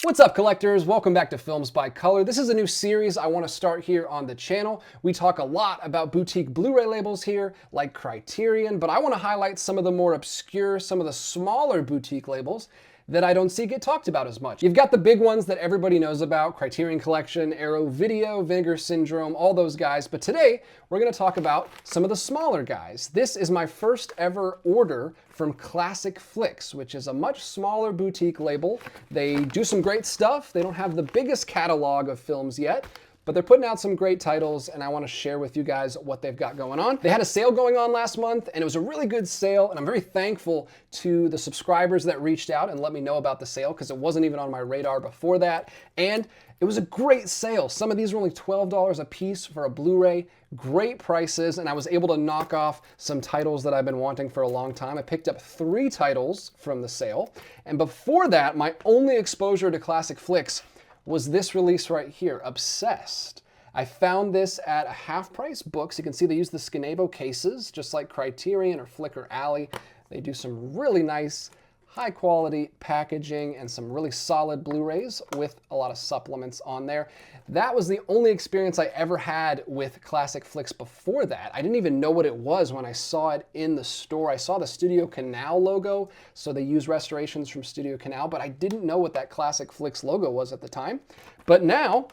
What's up, collectors? Welcome back to Films by Color. This is a new series I want to start here on the channel. We talk a lot about boutique Blu-ray labels here, like Criterion, but I want to highlight some of the more obscure, some of the smaller boutique labels that I don't see get talked about as much. You've got the big ones that everybody knows about, Criterion Collection, Arrow Video, Vinegar Syndrome, all those guys, but today we're going to talk about some of the smaller guys. This is my first ever order from ClassicFlix, which is a much smaller boutique label. They do some great stuff. They don't have the biggest catalog of films yet, but they're putting out some great titles, and I want to share with you guys what they've got going on. They had a sale going on last month, and it was a really good sale, and I'm very thankful to the subscribers that reached out and let me know about the sale, because it wasn't even on my radar before that, and it was a great sale. Some of these were only $12 a piece for a Blu-ray, great prices, and I was able to knock off some titles that I've been wanting for a long time. I picked up 3 titles from the sale, and before that, my only exposure to ClassicFlix was this release right here, Obsessed. I found this at a half-price books. You can see they use the Skinavo cases, just like Criterion or Flicker Alley. They do some really nice, high-quality packaging and some really solid Blu-rays with a lot of supplements on there. That was the only experience I ever had with ClassicFlix before that. I didn't even know what it was when I saw it in the store. I saw the Studio Canal logo, so they use restorations from Studio Canal, but I didn't know what that ClassicFlix logo was at the time. But now,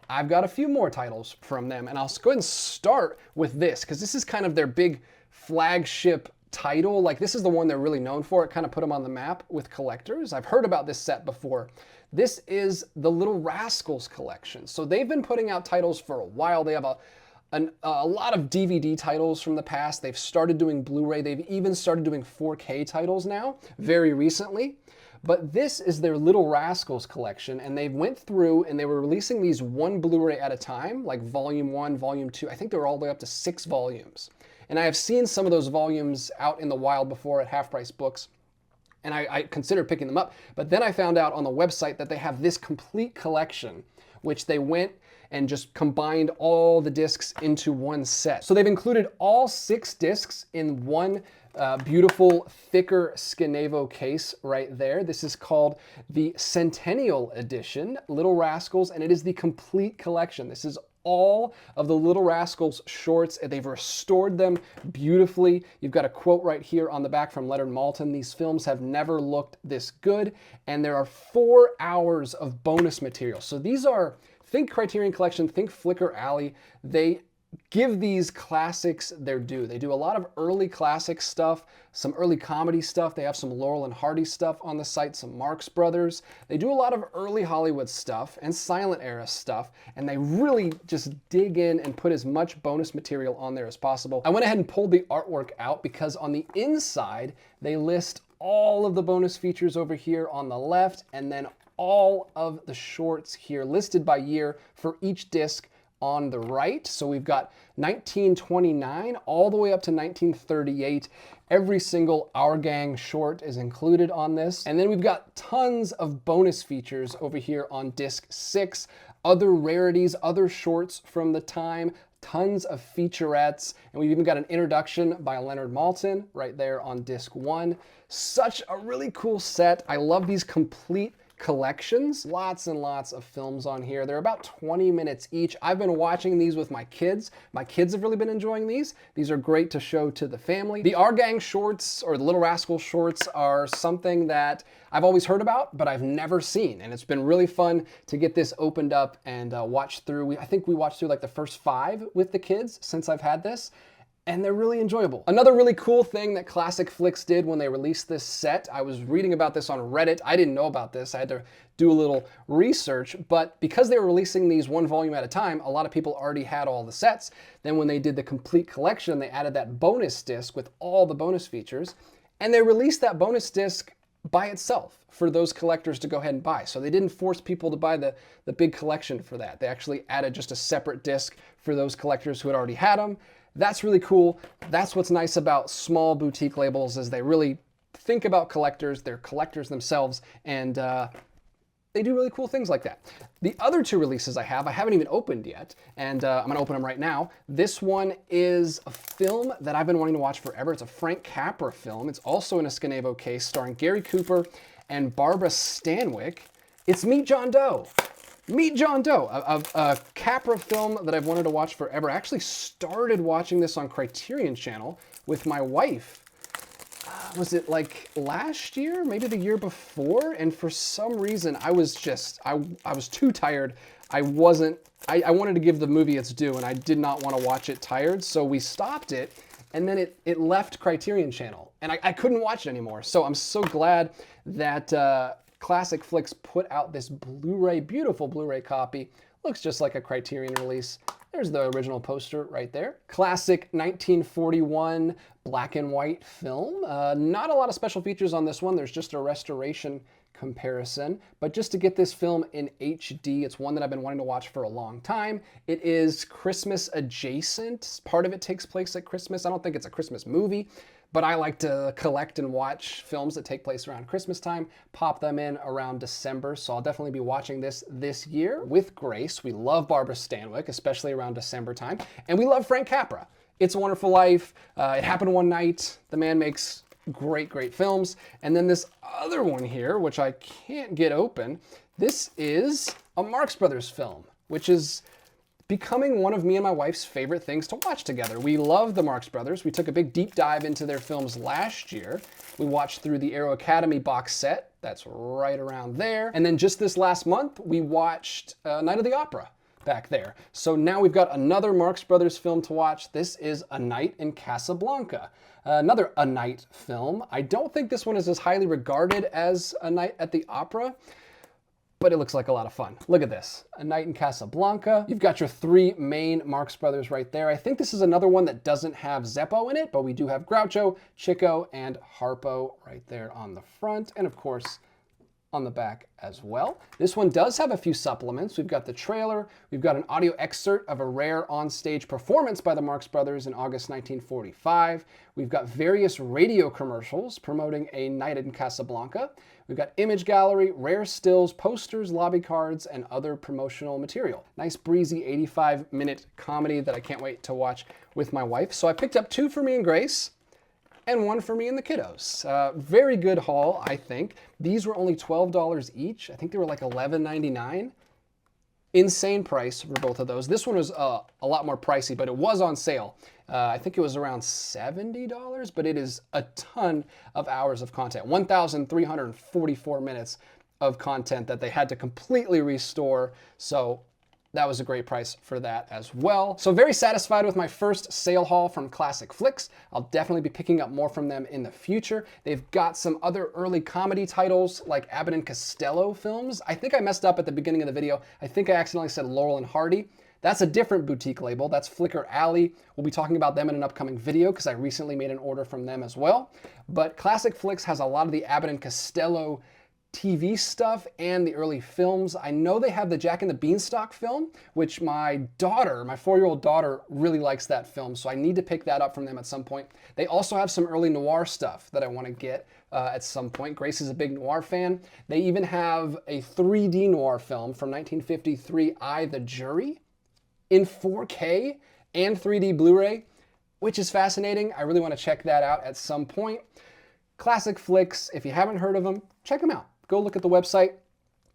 I've got a few more titles from them, and I'll go ahead and start with this, because this is kind of their big flagship title. Like, this is the one they're really known for. It kind of put them on the map with collectors. I've heard about this set before. This is the Little Rascals collection. So they've been putting out titles for a while. They have a lot of DVD titles from the past. They've started doing Blu-ray. They've even started doing 4K titles now, very recently. But this is their Little Rascals collection, and they went through and they were releasing these one Blu-ray at a time, like Volume 1, Volume 2. I think they were all the way up to 6 volumes. And I have seen some of those volumes out in the wild before at half-price books, and I considered picking them up. But then I found out on the website that they have this complete collection, which they went and just combined all the discs into one set. So they've included all 6 discs in one beautiful, thicker Skinavo case right there. This is called the Centennial Edition, Little Rascals, and it is the complete collection. This is all of the Little Rascals shorts. They've restored them beautifully. You've got a quote right here on the back from Leonard Maltin. These films have never looked this good, and there are 4 hours of bonus material. So these are, think Criterion Collection, think Flicker Alley. They give these classics their due. They do a lot of early classic stuff, some early comedy stuff. They have some Laurel and Hardy stuff on the site, some Marx Brothers. They do a lot of early Hollywood stuff and silent era stuff, and they really just dig in and put as much bonus material on there as possible. I went ahead and pulled the artwork out because on the inside, they list all of the bonus features over here on the left, and then all of the shorts here listed by year for each disc on the right. So we've got 1929 all the way up to 1938. Every single Our Gang short is included on this. And then we've got tons of bonus features over here on disc 6, other rarities, other shorts from the time, tons of featurettes, and we've even got an introduction by Leonard Maltin right there on disc 1. Such a really cool set. I love these complete collections. Lots and lots of films on here. They're about 20 minutes each. I've been watching these with my kids. My kids have really been enjoying these. These are great to show to the family. The Our Gang shorts, or the Little Rascal shorts, are something that I've always heard about, but I've never seen. And it's been really fun to get this opened up and watch through. I think we watched through like the first 5 with the kids since I've had this, and they're really enjoyable. Another really cool thing that ClassicFlix did when they released this set, I was reading about this on Reddit. I didn't know about this. I had to do a little research, but because they were releasing these one volume at a time, a lot of people already had all the sets. Then when they did the complete collection, they added that bonus disc with all the bonus features, and they released that bonus disc by itself for those collectors to go ahead and buy. So they didn't force people to buy the big collection for that. They actually added just a separate disc for those collectors who had already had them. That's really cool. That's what's nice about small boutique labels, is they really think about collectors. They're collectors themselves, and they do really cool things like that. The other 2 releases I haven't even opened yet, and I'm gonna open them right now. This one is a film that I've been wanting to watch forever. It's a Frank Capra film. It's also in a Skinavo case, starring Gary Cooper and Barbara Stanwyck. It's Meet John Doe. Meet John Doe, a Capra film that I've wanted to watch forever. I actually started watching this on Criterion Channel with my wife. Was it like last year, maybe the year before? And for some reason, I was too tired. I wanted to give the movie its due, and I did not want to watch it tired, so we stopped it, and then it left Criterion Channel, and I couldn't watch it anymore. So I'm so glad that ClassicFlix put out this Blu-ray, beautiful Blu-ray copy. Looks just like a Criterion release. There's the original poster right there. Classic 1941 black and white film. Not a lot of special features on this one. There's just a restoration comparison. But just to get this film in HD, it's one that I've been wanting to watch for a long time. It is Christmas adjacent. Part of it takes place at Christmas. I don't think it's a Christmas movie, but I like to collect and watch films that take place around Christmas time, pop them in around December, so I'll definitely be watching this year with Grace. We love Barbara Stanwyck, especially around December time, and we love Frank Capra. It's a Wonderful Life, It Happened One Night. The man makes great, great films. And then this other one here, which I can't get open, this is a Marx Brothers film, which is becoming one of me and my wife's favorite things to watch together. We love the Marx Brothers. We took a big deep dive into their films last year. We watched through the Aero Academy box set. That's right around there. And then just this last month, we watched Night of the Opera back there. So now we've got another Marx Brothers film to watch. This is A Night in Casablanca. Another A Night film. I don't think this one is as highly regarded as A Night at the Opera, but it looks like a lot of fun. Look at this, A Night in Casablanca. You've got your three main Marx Brothers right there. I think this is another one that doesn't have Zeppo in it, but we do have Groucho, Chico, and Harpo right there on the front, and of course, on the back as well. This one does have a few supplements. We've got the trailer, we've got an audio excerpt of a rare on-stage performance by the Marx Brothers in August 1945. We've got various radio commercials promoting A Night in Casablanca. We've got image gallery, rare stills, posters, lobby cards, and other promotional material. Nice breezy 85-minute comedy that I can't wait to watch with my wife. So I picked up two for me and Grace, and one for me and the kiddos. Very good haul, I think. These were only $12 each. I think they were like $11.99. Insane price for both of those. This one was a lot more pricey, but it was on sale. I think it was around $70, but it is a ton of hours of content. 1,344 minutes of content that they had to completely restore. So that was a great price for that as well. So very satisfied with my first sale haul from ClassicFlix. I'll definitely be picking up more from them in the future. They've got some other early comedy titles like Abbott and Costello films. I think I messed up at the beginning of the video. I think I accidentally said Laurel and Hardy. That's a different boutique label. That's Flicker Alley. We'll be talking about them in an upcoming video because I recently made an order from them as well. But ClassicFlix has a lot of the Abbott and Costello TV stuff and the early films. I know they have the Jack and the Beanstalk film, which my daughter, my 4-year-old daughter, really likes that film, so I need to pick that up from them at some point. They also have some early noir stuff that I want to get at some point. Grace is a big noir fan. They even have a 3D noir film from 1953, I, the Jury, in 4K and 3D Blu-ray, which is fascinating. I really want to check that out at some point. ClassicFlix, if you haven't heard of them, check them out. Go look at the website,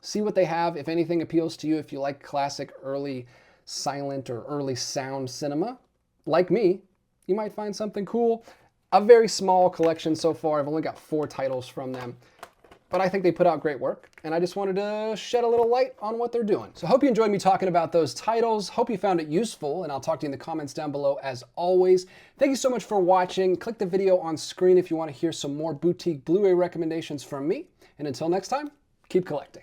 see what they have, if anything appeals to you, if you like classic early silent or early sound cinema. Like me, you might find something cool. A very small collection so far. I've only got 4 titles from them, but I think they put out great work, and I just wanted to shed a little light on what they're doing. So I hope you enjoyed me talking about those titles. Hope you found it useful, and I'll talk to you in the comments down below as always. Thank you so much for watching. Click the video on screen if you want to hear some more boutique Blu-ray recommendations from me. And until next time, keep collecting.